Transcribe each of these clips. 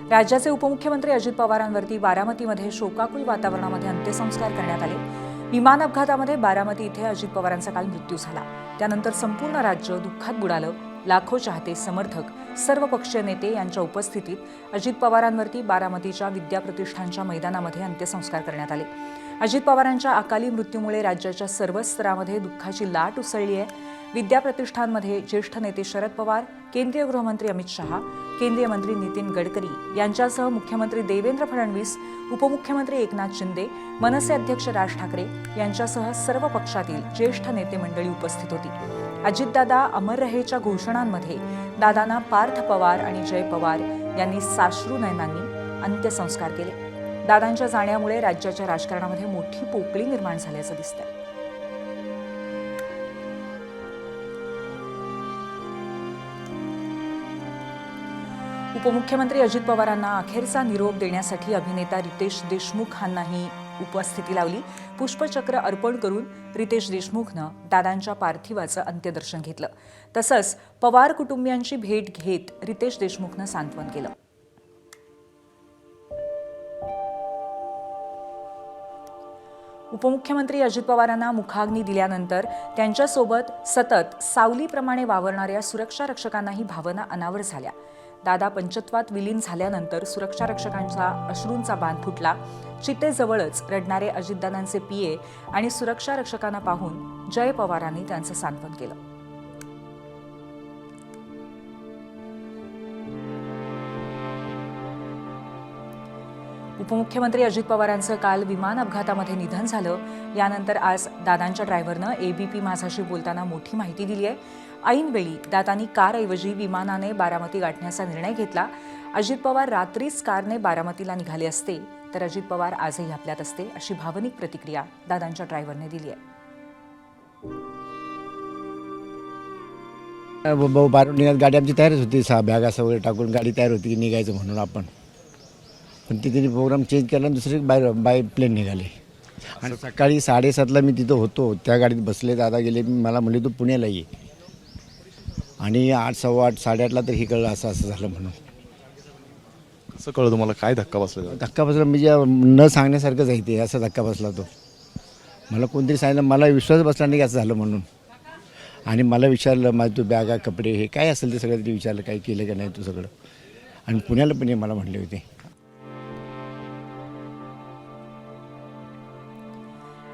राज्याचे उपमुख्यमंत्री अजित पवारांवरती बारामतीमध्ये शोकाकुल वातावरणामध्ये अंत्यसंस्कार करण्यात आले। विमान अपघातामध्ये बारामती इथे अजित पवारांचा काल मृत्यू झाला। त्यानंतर संपूर्ण राज्य दुःखात बुडालं। लाखो चाहते, समर्थक, सर्व पक्षीय नेते यांच्या उपस्थितीत अजित पवारांवरती बारामतीच्या विद्याप्रतिष्ठानच्या मैदानामध्ये अंत्यसंस्कार करण्यात आले। अजित पवारांच्या अकाली मृत्यूमुळे राज्याच्या सर्व स्तरामध्ये दुःखाची लाट उसळली आहे। विद्याप्रतिष्ठानमध्ये ज्येष्ठ नेते शरद पवार, केंद्रीय गृहमंत्री अमित शहा, केंद्रीय मंत्री नितीन गडकरी यांच्यासह मुख्यमंत्री देवेंद्र फडणवीस, उपमुख्यमंत्री एकनाथ शिंदे, मनसे अध्यक्ष राज ठाकरे यांच्यासह सर्व पक्षातील ज्येष्ठ नेते मंडळी उपस्थित होती। अजितदादा अमर रहेच्या घोषणांमध्ये दादांना पार्थ पवार आणि जय पवार यांनी साश्रू नयनांनी अंत्यसंस्कार केले। दादांच्या जाण्यामुळे राज्याच्या राजकारणामध्ये मोठी पोकळी निर्माण झाल्याचं दिसतंय। उपमुख्यमंत्री अजित पवारांना अखेरचा निरोप देण्यासाठी अभिनेता रितेश देशमुखांनाही उपस्थिती लावली। पुष्पचक्र अर्पण करून रितेश देशमुखनं दादांच्या पार्थिवाचं अंत्यदर्शन घेतलं। तसंच पवार कुटुंबियांची भेट घेत रितेश देशमुखनं सांत्वन केलं। उपमुख्यमंत्री अजित पवारांना मुखाग्नी दिल्यानंतर त्यांच्यासोबत सतत सावलीप्रमाणे वावरणाऱ्या सुरक्षा रक्षकांनाही भावना अनावर झाल्या। दादा पंचत्वात विलीन झाल्यानंतर सुरक्षा रक्षकांचा अश्रूंचा बांध फुटला। चितेजवळच रडणारे अजितदादांचे पीए आणि सुरक्षा रक्षकांना पाहून जय पवारांनी त्यांचं सांत्वन केलं। उपमुख्यमंत्री अजित पवारांचं काल विमान अपघातामध्ये निधन झालं। यानंतर आज दादांच्या ड्रायव्हरनं एबीपी माझाशी बोलताना मोठी माहिती दिली आहे। ऐनवेळी दादांनी कारऐवजी विमानाने बारामती गाठण्याचा निर्णय घेतला। अजित पवार रात्रीच कारने बारामतीला निघाले असते तर अजित पवार आजही आपल्यात असते, अशी भावनिक प्रतिक्रिया दादांच्या ड्रायव्हरने दिली आहे। बाहेरून निघाल गाडी आमची तयारच होती, 6 बॅगा वगैरे टाकून गाडी तयार होती की निघायचं म्हणून आपण, पण तिथे प्रोग्राम चेंज केला आणि दुसरी बाय प्लेन निघाले। आणि सकाळी 7:30ला मी तिथं होतो, त्या गाडीत बसले, दादा गेले, मला म्हणले तू पुण्याला ये, आणि 8, 8:15, 8:30ला तर हे कळलं असं झालं म्हणून। कसं कळलं तुम्हाला? काय धक्का बसला? धक्का बसला म्हणजे न सांगण्यासारखंच आहे ते, असा धक्का बसला तो। मला कोणतरी सांगितलं, मला विश्वास बसला नाही की असं झालं म्हणून, आणि मला विचारलं माझं तू बॅगा कपडे हे काय असेल ते सगळं ते विचारलं, काय केलं का नाही तू सगळं, आणि पुण्याला पण मला म्हणले होते।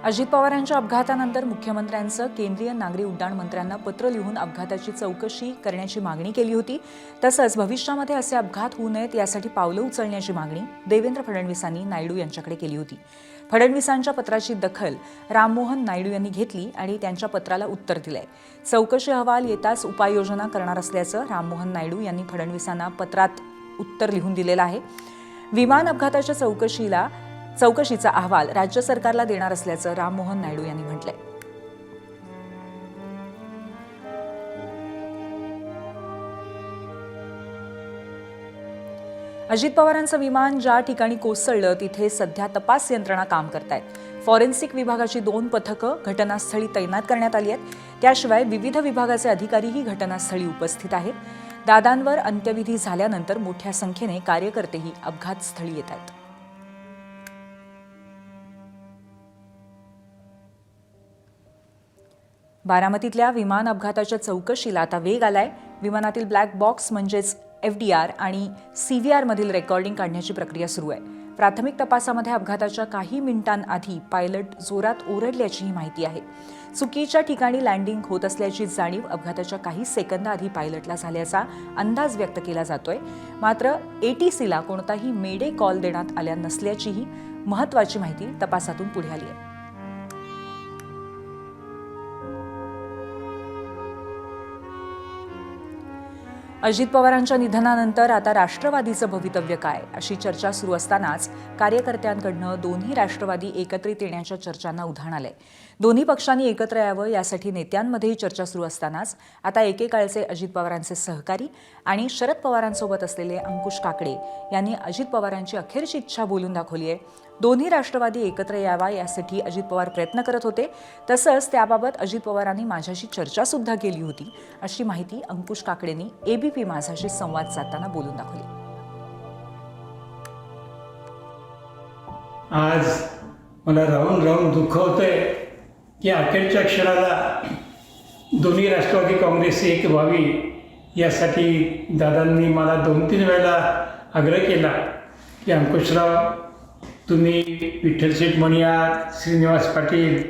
अजित पवारांच्या अपघातानंतर मुख्यमंत्र्यांचं केंद्रीय नागरी उड्डाण मंत्र्यांना पत्र लिहून अपघाताची चौकशी करण्याची मागणी केली होती। तसंच भविष्यामध्ये असे अपघात होऊ नयेत यासाठी पावलं उचलण्याची मागणी देवेंद्र फडणवीसांनी नायडू यांच्याकडे केली होती। फडणवीसांच्या पत्राची दखल राममोहन नायडू यांनी घेतली आणि त्यांच्या पत्राला उत्तर दिलंय। चौकशी अहवाल येताच उपाययोजना करणार असल्याचं राममोहन नायडू यांनी फडणवीसांना पत्रात उत्तर लिहून दिलेलं आहे। विमान अपघाताच्या चौकशीचा अहवाल राज्य सरकारला देणार असल्याचं राममोहन नायडू यांनी म्हटलंय। अजित पवारांचं विमान ज्या ठिकाणी कोसळलं तिथे सध्या तपास यंत्रणा काम करतायत। फॉरेन्सिक विभागाची 2 पथकं घटनास्थळी तैनात करण्यात आली आहेत। त्याशिवाय विविध विभागाचे अधिकारीही घटनास्थळी उपस्थित आहेत। दादांवर अंत्यविधी झाल्यानंतर मोठ्या संख्येने कार्यकर्तेही अपघातस्थळी येत आहेत। बारामतीतल्या विमान अपघाताच्या चौकशीला आता वेग आलाय। विमानातील ब्लॅक बॉक्स म्हणजेच FDR आणि CVR मधील रेकॉर्डिंग काढण्याची प्रक्रिया सुरू आहे। प्राथमिक तपासामध्ये अपघाताच्या काही मिनिटांआधी पायलट जोरात ओरडल्याचीही माहिती आहे। चुकीच्या ठिकाणी लँडिंग होत असल्याची जाणीव अपघाताच्या काही सेकंदाआधी पायलटला झाल्याचा अंदाज व्यक्त केला जातोय। मात्र ATCला कोणताही मेडे कॉल देण्यात आल्या नसल्याचीही महत्त्वाची माहिती तपासातून पुढे आली आहे। अजित पवारांच्या निधनानंतर आता राष्ट्रवादीचं भवितव्य काय, अशी चर्चा सुरू असतानाच कार्यकर्त्यांकडनं दोन्ही राष्ट्रवादी एकत्रित येण्याच्या चर्चांना उधाण आलंय। दोन्ही पक्षांनी एकत्र यावं यासाठी नेत्यांमध्येही चर्चा सुरू असतानाच आता एकेकाळचे अजित पवारांचे सहकारी आणि शरद पवारांसोबत असलेले अंकुश काकडे यांनी अजित पवारांची अखेरची इच्छा बोलून दाखवली आहे। दोन्ही राष्ट्रवादी एकत्र यावा यासाठी अजित पवार प्रयत्न करत होते, तसंच त्याबाबत अजित पवारांनी माझ्याशी चर्चा सुद्धा केली होती, अशी माहिती अंकुश काकडेंनी एबीपी माझाशी संवाद साधताना बोलून दाखवली। आज मला राहून राहून दुःख होतं आहे की अखेरच्या क्षणाला दोन्ही राष्ट्रवादी काँग्रेस एक व्हावी यासाठी दादांनी मला 2-3 वेळेला आग्रह केला की अंकुशराव, तुम्ही विठ्ठल शेठ मणिया, श्रीनिवास पाटील,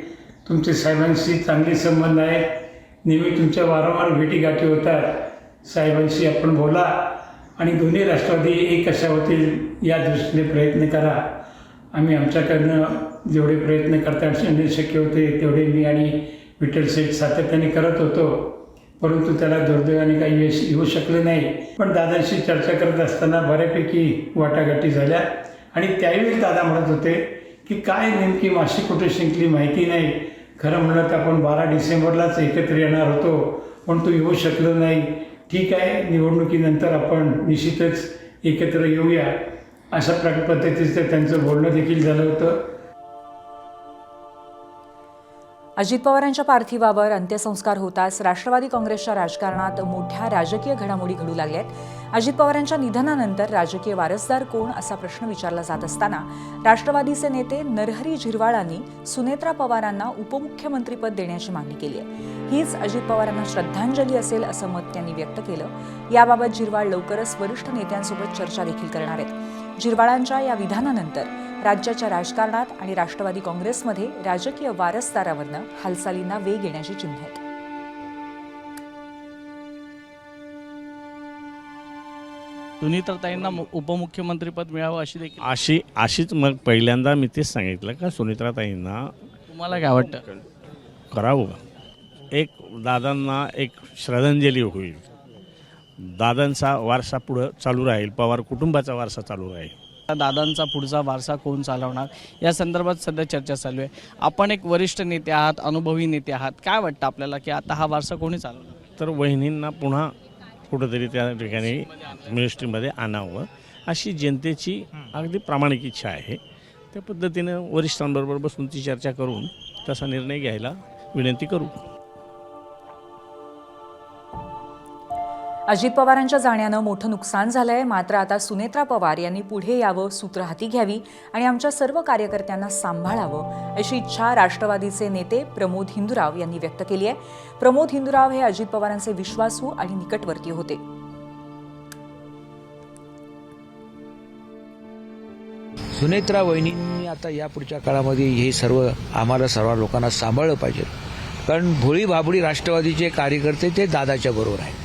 तुमचे साहेबांशी चांगले संबंध आहेत, नेहमी तुमच्या वारंवार भेटीगाठी होतात, साहेबांशी आपण बोला आणि दोन्ही राष्ट्रवादी एक कशा होतील या दृष्टीने प्रयत्न करा. आम्ही आमच्याकडनं जेवढे प्रयत्न करता येणे शक्य होते तेवढे मी आणि विठ्ठल शेठ सातत्याने करत होतो, परंतु त्याला दुर्दैवाने काही यश येऊ शकलं नाही. पण दादांशी चर्चा करत असताना बऱ्यापैकी वाटाघाटी झाल्या आणि त्यावेळी दादा म्हणत होते की काय नेमकी माशी कुठे शिंकली माहिती नाही. खरं म्हणत आपण 12 डिसेंबरलाच एकत्र येणार होतो, पण तो येऊ शकलो नाही. ठीक आहे, निवडणुकीनंतर आपण निश्चितच एकत्र येऊया, अशा पद्धतीचं त्यांचं बोलणं देखील झालं होतं. अजित पवारांच्या पार्थिवावर अंत्यसंस्कार होताच राष्ट्रवादी काँग्रेसच्या राजकारणात मोठ्या राजकीय घडामोडी घडू लागल्या आहेत. अजित पवारांच्या निधनानंतर राजकीय वारसदार कोण असा प्रश्न विचारला जात असताना राष्ट्रवादीचे नेते नरहरी झिरवाळांनी सुनेत्रा पवारांना उपमुख्यमंत्रीपद देण्याची मागणी केली आहे. हीच अजित पवारांना श्रद्धांजली असेल असं मत त्यांनी व्यक्त केलं. याबाबत झिरवाळ लवकरच वरिष्ठ नेत्यांसोबत चर्चा देखील करणार आहेत. झिरवाळांच्या या विधानानंतर राज्याच्या राजकारणात आणि राष्ट्रवादी काँग्रेसमध्ये राजकीय वारसदारावरनं हालचालींना वेग येण्याची चिन्ह आहेत. सुनीताताईंना उपमुख्यमंत्रीपद मिळावं अशी देखील अशीच मग पहिल्यांदा मी तेच सांगितलं का सुनीत्राताईंना तुम्हाला काय वाटतं? करावं. एक दादांना एक श्रद्धांजली होईल. दादांचा वारसा पुढं चालू राहील, पवार कुटुंबाचा वारसा चालू राहील. दादांचा पुढचा वारसा कोण चालवणार या संदर्भात सध्या चर्चा चालू आहे. आपण एक वरिष्ठ नेते आहात, अनुभवी नेते आहात, काय वाटतं आपल्याला की आता हा वारसा कोणी चालवणार? तर वहिनींना पुन्हा कुठंतरी त्या ठिकाणी मिनिस्ट्रीमध्ये आणावं अशी जनतेची अगदी प्रामाणिक इच्छा आहे. त्या पद्धतीनं वरिष्ठांबरोबर बसून ती चर्चा करून तसा निर्णय घ्यायला विनंती करू. अजित पवारांच्या जाण्यानं मोठं नुकसान झालंय, मात्र आता सुनेत्रा पवार यांनी पुढे यावं, सूत्र हाती घ्यावी आणि आमच्या सर्व कार्यकर्त्यांना सांभाळावं अशी इच्छा राष्ट्रवादीचे नेते प्रमोद हिंदुराव यांनी व्यक्त केली आहे. प्रमोद हिंदुराव हे अजित पवारांचे विश्वासू आणि निकटवर्तीय होते. सुनेत्रा वहिनींनी आता या पुढच्या काळामध्ये हे सर्व आम्हाला सर्व लोकांना सांभाळलं पाहिजे, कारण भोळी भाबडी राष्ट्रवादीचे कार्यकर्ते ते दादाच्या बरोबर आहे.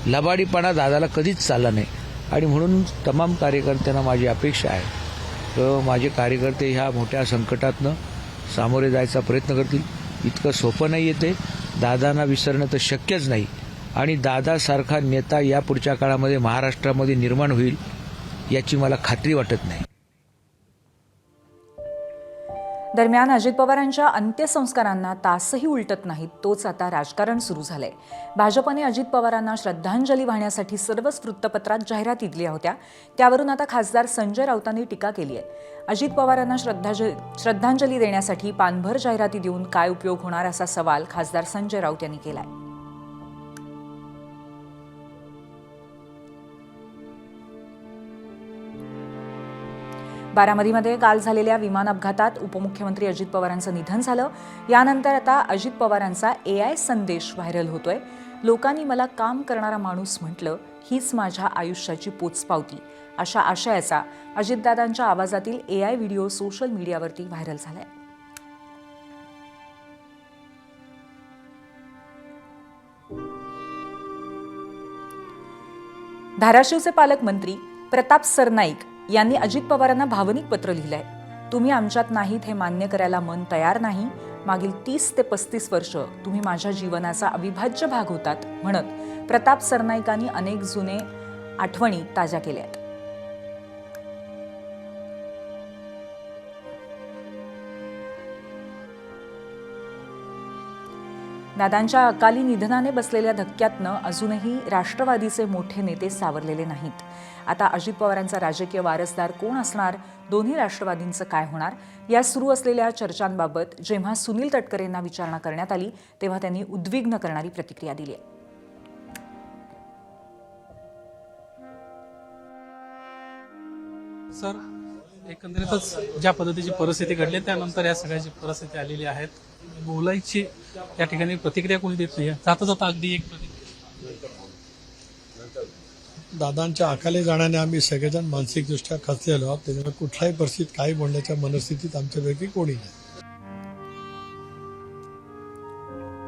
लबाडीपणा दादाला कधीच चालला नाही आणि म्हणून तमाम कार्यकर्त्यांना माझी अपेक्षा आहे तर माझे कार्यकर्ते ह्या मोठ्या संकटातनं सामोरे जायचा प्रयत्न करतील. इतकं सोपं नाही येते, दादांना विसरणं तर शक्यच नाही आणि दादासारखा नेता या पुढच्या काळामध्ये महाराष्ट्रामध्ये निर्माण होईल याची मला खात्री वाटत नाही. दरम्यान अजित पवारांच्या अंत्यसंस्कारांना तासही उलटत नाहीत, तोच आता राजकारण सुरू झालंय. भाजपने अजित पवारांना श्रद्धांजली वाहण्यासाठी सर्वच वृत्तपत्रात जाहिराती दिल्या होत्या. त्यावरून आता खासदार संजय राऊतांनी टीका केली आहे. अजित पवारांना श्रद्धांजली देण्यासाठी पानभर जाहिराती देऊन काय उपयोग होणार असा सवाल खासदार संजय राऊत यांनी केलाय. बारामतीमध्ये काल झालेल्या विमान अपघातात उपमुख्यमंत्री अजित पवारांचं निधन झालं. यानंतर आता अजित पवारांचा AI संदेश व्हायरल होतोय. लोकांनी मला काम करणारा माणूस म्हटलं, हीच माझ्या आयुष्याची पोचपावती अशा आशयाचा अजितदादांच्या आवाजातील AI व्हिडिओ सोशल मीडियावरती व्हायरल झालाय. धाराशिवचे पालकमंत्री प्रताप सरनाईक यांनी अजित पवारांना भावनिक पत्र लिहिलंय. तुम्ही आमच्यात नाहीत हे मान्य करायला मन तयार नाही. मागील 30 ते 35 वर्ष तुम्ही माझ्या जीवनाचा अविभाज्य भाग होतात म्हणत प्रताप सरनाईकांनी अनेक जुने आठवणी ताज्या केल्या. दादांच्या अकाली निधनाने बसलेल्या धक्क्यातनं अजूनही राष्ट्रवादीचे मोठे नेते सावरलेले नाहीत. आता अजित पवारांचा राजकीय वारसदार कोण असणार, दोन्ही राष्ट्रवादींचं काय होणार, या सुरू असलेल्या चर्चांबाबत जेव्हा सुनील तटकरेंना विचारणा करण्यात आली तेव्हा त्यांनी उद्विग्न करणारी प्रतिक्रिया दिली आहे. सर, एकंदरीतच ज्या पद्धतीची परिस्थिती घडली त्यानंतर या सगळ्याची परिस्थिती आलेली आहेत. बोलायची या ठिकाणी प्रतिक्रिया कोणी देत नाही. जाता जाता अगदी एक प्रतिक्रिया. दादांच्या अकाली जाण्याने आम्ही सगळेजण मानसिकदृष्ट्या खचलेलो आहोत. त्याच्यामुळे कुठल्याही परिस्थितीत काही बोलण्याच्या मनस्थितीत आमच्यापैकी कोणी नाही.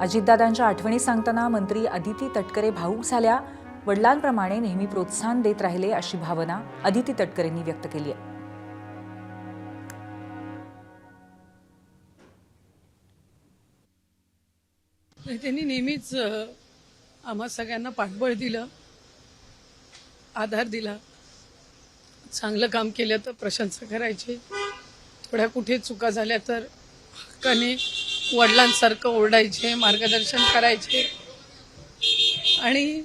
अजितदादांच्या आठवणी सांगताना मंत्री अदिती तटकरे भावूक झाल्या. वडिलांप्रमाणे नेहमी प्रोत्साहन देत राहिले अशी भावना अदिती तटकरेंनी व्यक्त केली आहे. त्यांनी नेहमीच आम्हा सगळ्यांना पाठबळ दिलं, आधार दिला. चांगलं काम केलं तर प्रशंसा करायची, थोड्या कुठे चुका झाल्या तर हक्काने वडिलांसारखं ओरडायचे, मार्गदर्शन करायचे. आणि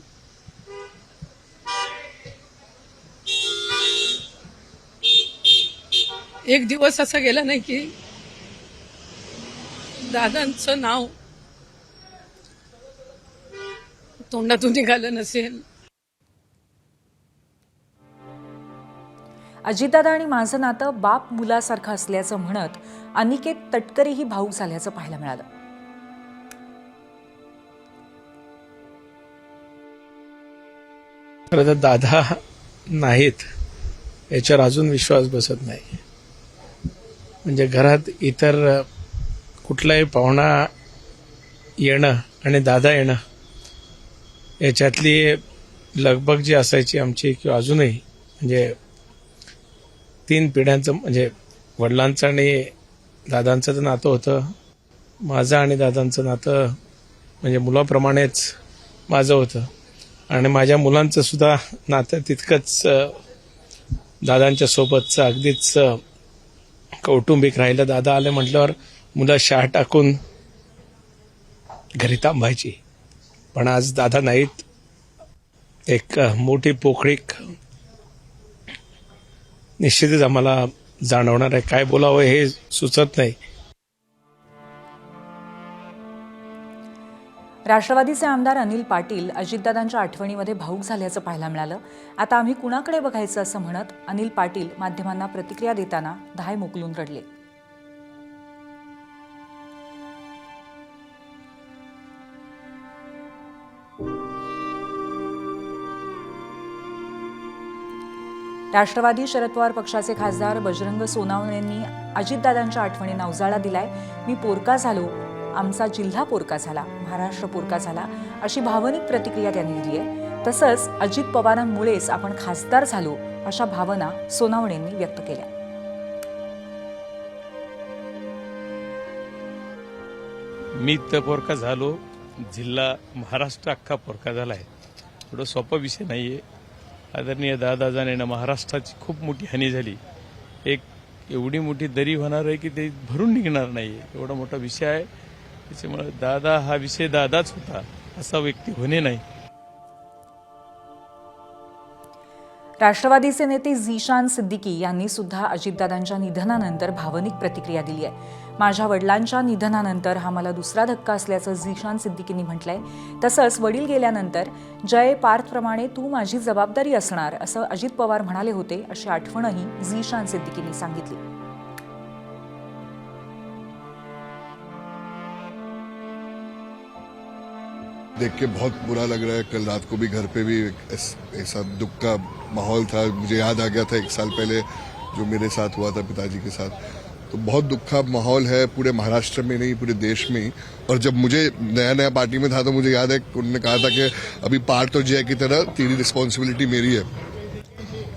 एक दिवस असा गेला नाही की दादांचं नाव तोंडातून निघालं नसेल. अजितदादा आणि माझं नातं बाप मुलासारखं असल्याचं म्हणत अनिकेत तटकरेही भावूक झाल्याचं पाहायला मिळालं. खरं तर दादा नाहीत याच्यावर अजून विश्वास बसत नाही. म्हणजे घरात इतर कुठलाही पाहुणा येणं आणि दादा येणं याच्यातली लगबग जी असायची आमची, किंवा अजूनही म्हणजे 3 पिढ्यांचं, म्हणजे वडिलांचं आणि दादांचं तर नातं होतं. माझं आणि दादांचं नातं म्हणजे मुलाप्रमाणेच माझं होतं. आणि माझ्या मुलांचं सुद्धा नातं तितकंच दादांच्या सोबतचं अगदीच कौटुंबिक राहिलं. दादा आले म्हटल्यावर मुलं शाळा टाकून घरी थांबायची. पण आज दादा नाहीत. एक मोठी पोकळीक निश्चितच आम्हाला जाणवणार आहे. काय बोलावं हे सुचत नाही. राष्ट्रवादीचे आमदार अनिल पाटील अजितदादांच्या आठवणीमध्ये भावूक झाल्याचं पाहायला मिळालं. आता आम्ही कुणाकडे बघायचं असं म्हणत अनिल पाटील माध्यमांना प्रतिक्रिया देताना धाय मोकलून रडले. राष्ट्रवादी शरद पवार पक्षाचे खासदार बजरंग सोनावणेंनी अजितदादांच्या आठवणींना उजाळा दिलाय. मी पोरका झालो, आमचा जिल्हा पोरका झाला, महाराष्ट्र पोरका झाला अशी भावनिक प्रतिक्रिया त्यांनी दिली आहे. तसंच अजित पवारांमुळेच आपण खासदार झालो अशा भावना सोनावणेंनी व्यक्त केल्या. मी तर पोरका झालो, जिल्हा महाराष्ट्र अख्खा पोरका झालाय. थोडं सोपा विषय नाहीये. आदरणीय दादाजानेनं महाराष्ट्राची खूप मोठी हानी झाली. एक एवढी मोठी दरी होणार आहे की ते भरून निघणार नाही, एवढा मोठा विषय आहे. त्याच्यामुळे दादा हा विषय दादाच होता, असा व्यक्ती होणे नाही. राष्ट्रवादीचे नेते झीशान सिद्दीकी यांनी सुद्धा अजितदादांच्या निधनानंतर भावनिक प्रतिक्रिया दिली आहे. माझ्या वडिलांच्या निधनानंतर हा मला दुसरा धक्का असल्याचं झीशान सिद्दीकींनी म्हटलंय. तसंच वडील गेल्यानंतर जय पार्थप्रमाणे तू माझी जबाबदारी असणार असं अजित पवार म्हणाले होते अशी आठवणही झीशान सिद्दीकींनी सांगितली. देख के बहुत बुरा लग रहा है. कल रात को भी घर पे भी ऐसा दुख का माहौल था. मुझे याद आ गया था 1 साल पहले जो मेरे साथ हुआ था पिताजी के साथ. तो बहुत दुख का माहौल है पूरे महाराष्ट्र में नहीं, पूरे देश में ही. और जब मुझे नया पार्टी में था तो मुझे याद है उन्होंने कहा था कि अभी पार्थ और जय की तरह तेरी रिस्पॉन्सिबिलिटी मेरी है.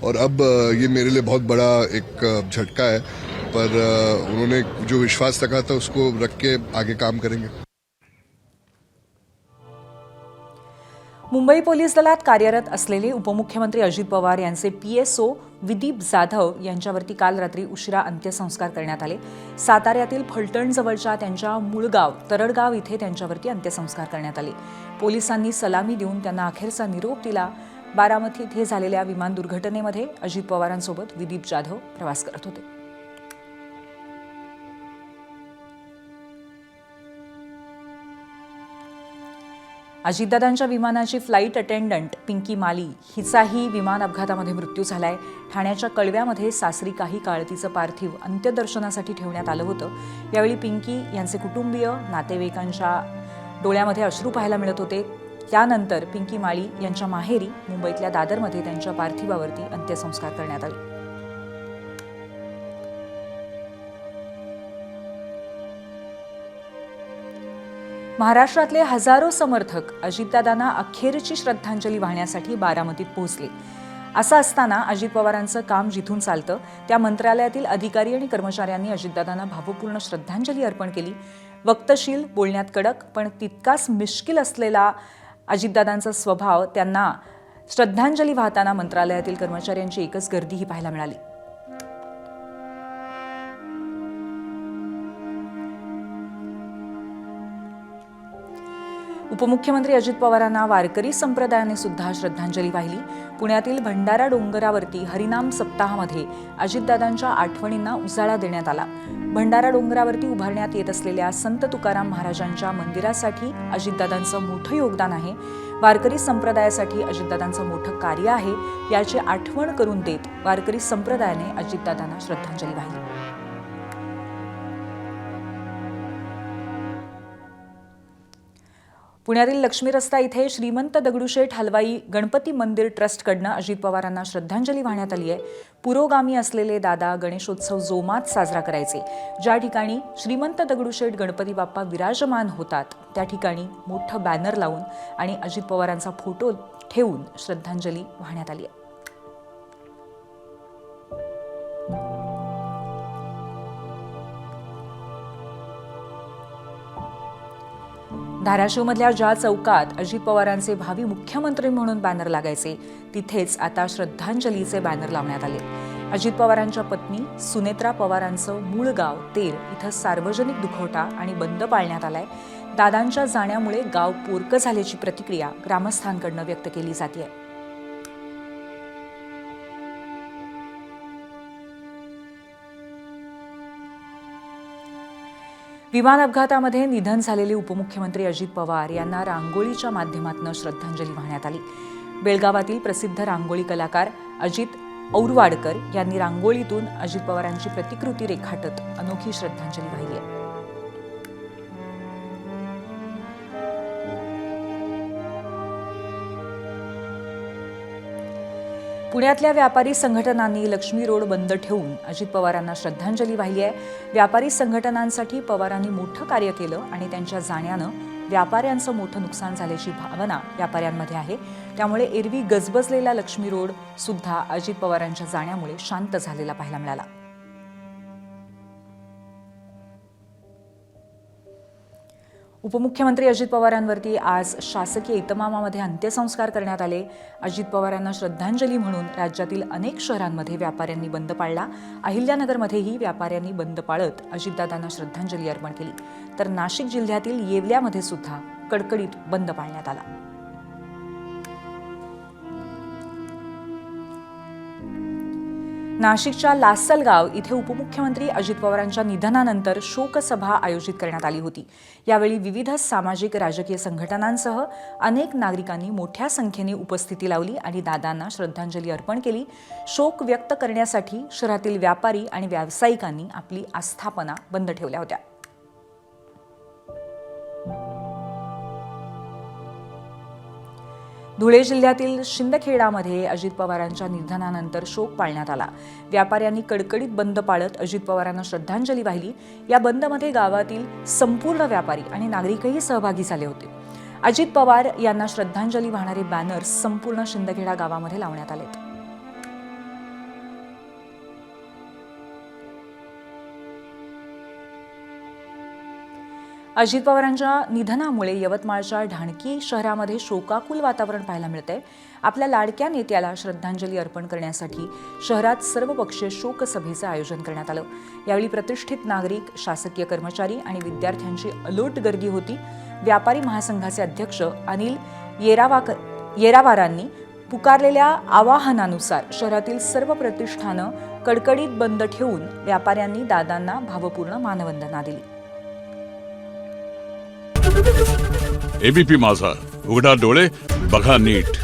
और अब ये मेरे लिए बहुत बड़ा एक झटका है. पर उन्होंने जो विश्वास रखा था उसको रख के आगे काम करेंगे. मुंबई पोलीस दलात कार्यरत असलेले उपमुख्यमंत्री अजित पवार यांचे PSO विदीप जाधव यांच्यावरती काल रात्री उशिरा अंत्यसंस्कार करण्यात आले. साताऱ्यातील फलटणजवळच्या त्यांच्या मूळ गाव तरडगाव इथे त्यांच्यावरती अंत्यसंस्कार करण्यात आले. पोलिसांनी सलामी देऊन त्यांना अखेरचा निरोप दिला. बारामती इथे झालेल्या विमान दुर्घटनेमध्ये अजित पवारांसोबत विदीप जाधव प्रवास करत होते. अजितदादांच्या विमानाची फ्लाईट अटेंडंट पिंकी माली हिचाही विमान अपघातामध्ये मृत्यू झालाय. ठाण्याच्या कळव्यामध्ये सासरी काही काळ तिचं पार्थिव अंत्यदर्शनासाठी ठेवण्यात आलं होतं. यावेळी पिंकी यांचे कुटुंबीय नातेवाईकांच्या डोळ्यामध्ये अश्रू पाहायला मिळत होते. त्यानंतर पिंकी माळी यांच्या माहेरी मुंबईतल्या दादरमध्ये त्यांच्या पार्थिवावरती अंत्यसंस्कार करण्यात आले. महाराष्ट्रातले हजारो समर्थक अजितदादांना अखेरची श्रद्धांजली वाहण्यासाठी बारामतीत पोहोचले. असं असताना अजित पवारांचं काम जिथून चालतं त्या मंत्रालयातील अधिकारी आणि कर्मचाऱ्यांनी अजितदादांना भावपूर्ण श्रद्धांजली अर्पण केली. वक्तशील, बोलण्यात कडक पण तितकाच मिश्किल असलेला अजितदादांचा स्वभाव त्यांना श्रद्धांजली वाहताना मंत्रालयातील कर्मचाऱ्यांची एकच गर्दीही पाहायला मिळाली. उपमुख्यमंत्री अजित पवारांना वारकरी संप्रदायाने सुद्धा श्रद्धांजली वाहिली. पुण्यातील भंडारा डोंगरावरती हरिनाम सप्ताहामध्ये अजितदादांच्या आठवणींना उजाळा देण्यात आला. भंडारा डोंगरावरती उभारण्यात येत असलेल्या संत तुकाराम महाराजांच्या मंदिरासाठी अजितदादांचं मोठं योगदान आहे. वारकरी संप्रदायासाठी अजितदादांचं मोठं कार्य आहे याची आठवण करून देत वारकरी संप्रदायाने अजितदादांना श्रद्धांजली वाहिली. पुण्यातील लक्ष्मी रस्ता इथे श्रीमंत दगडूशेठ हलवाई गणपती मंदिर ट्रस्टकडनं अजित पवारांना श्रद्धांजली वाहण्यात आली आहे. पुरोगामी असलेले दादा गणेशोत्सव जोमात साजरा करायचे. ज्या ठिकाणी श्रीमंत दगडूशेठ गणपती बाप्पा विराजमान होतात त्या ठिकाणी मोठं बॅनर लावून आणि अजित पवारांचा फोटो ठेवून श्रद्धांजली वाहण्यात आली आहे. धाराशिवमधल्या ज्या चौकात अजित पवारांचे भावी मुख्यमंत्री म्हणून बॅनर लागायचे तिथेच आता श्रद्धांजलीचे बॅनर लावण्यात आले. अजित पवारांच्या पत्नी सुनेत्रा पवारांचं मूळ गाव तेर इथं सार्वजनिक दुखवटा आणि बंद पाळण्यात आलाय. दादांच्या जाण्यामुळे गाव पोरकं झाल्याची प्रतिक्रिया ग्रामस्थांकडून व्यक्त केली जाते. विमान अपघातामध्ये निधन झालेले उपमुख्यमंत्री अजित पवार यांना रांगोळीच्या माध्यमातून श्रद्धांजली वाहण्यात आली. बेळगावातील प्रसिद्ध रांगोळी कलाकार अजित औरवाडकर यांनी रांगोळीतून अजित पवारांची प्रतिकृती रेखाटत अनोखी श्रद्धांजली वाहिली आहे. पुण्यातल्या व्यापारी संघटनांनी लक्ष्मी रोड बंद ठेवून अजित पवारांना श्रद्धांजली वाहिली आहे. व्यापारी संघटनांसाठी पवारांनी मोठं कार्य केलं आणि त्यांच्या जाण्यानं व्यापाऱ्यांचं मोठं नुकसान झाल्याची भावना व्यापाऱ्यांमध्ये आहे. त्यामुळे एरवी गजबजलेला लक्ष्मी रोड सुद्धा अजित पवारांच्या जाण्यामुळे शांत झालेला पाहायला मिळाला. उपमुख्यमंत्री अजित पवारांवरती आज शासकीय इतमामामध्ये अंत्यसंस्कार करण्यात आले. अजित पवारांना श्रद्धांजली म्हणून राज्यातील अनेक शहरांमध्ये व्यापाऱ्यांनी बंद पाळला. अहिल्यानगरमध्येही व्यापाऱ्यांनी बंद पाळत अजितदादांना श्रद्धांजली अर्पण केली. तर नाशिक जिल्ह्यातील येवल्यामध्ये सुद्धा कडकडीत बंद पाळण्यात आला. नाशिकच्या लासलगाव इथे उपमुख्यमंत्री अजित पवारांच्या निधनानंतर शोकसभा आयोजित करण्यात आली होती. यावेळी विविध सामाजिक राजकीय संघटनांसह अनेक नागरिकांनी मोठ्या संख्येने उपस्थिती लावली आणि दादांना श्रद्धांजली अर्पण केली. शोक व्यक्त करण्यासाठी शहरातील व्यापारी आणि व्यावसायिकांनी आपली आस्थापना बंद ठेवल्या होत्या. धुळे जिल्ह्यातील शिंदखेडामध्ये अजित पवारांच्या निधनानंतर शोक पाळण्यात आला. व्यापाऱ्यांनी कडकडीत बंद पाळत अजित पवारांना श्रद्धांजली वाहिली. या बंदमध्ये गावातील संपूर्ण व्यापारी आणि नागरिकही सहभागी झाले होते. अजित पवार यांना श्रद्धांजली वाहणारे बॅनर्स संपूर्ण शिंदखेडा गावामध्ये लावण्यात आलेत. अजित पवारांच्या निधनामुळे यवतमाळच्या ढाणकी शहरामध्ये शोकाकुल वातावरण पाहायला मिळतंय. आपल्या लाडक्या नेत्याला श्रद्धांजली अर्पण करण्यासाठी शहरात सर्वपक्षीय शोकसभेचं आयोजन करण्यात आलं. यावेळी प्रतिष्ठित नागरिक, शासकीय कर्मचारी आणि विद्यार्थ्यांची अलोट गर्दी होती. व्यापारी महासंघाचे अध्यक्ष अनिल येरावारांनी पुकारलेल्या आवाहनानुसार शहरातील सर्व प्रतिष्ठानं कडकडीत बंद ठेवून व्यापाऱ्यांनी दादांना भावपूर्ण मानवंदना दिली. एबीपी माझा, उघडा डोळे बघा नीट.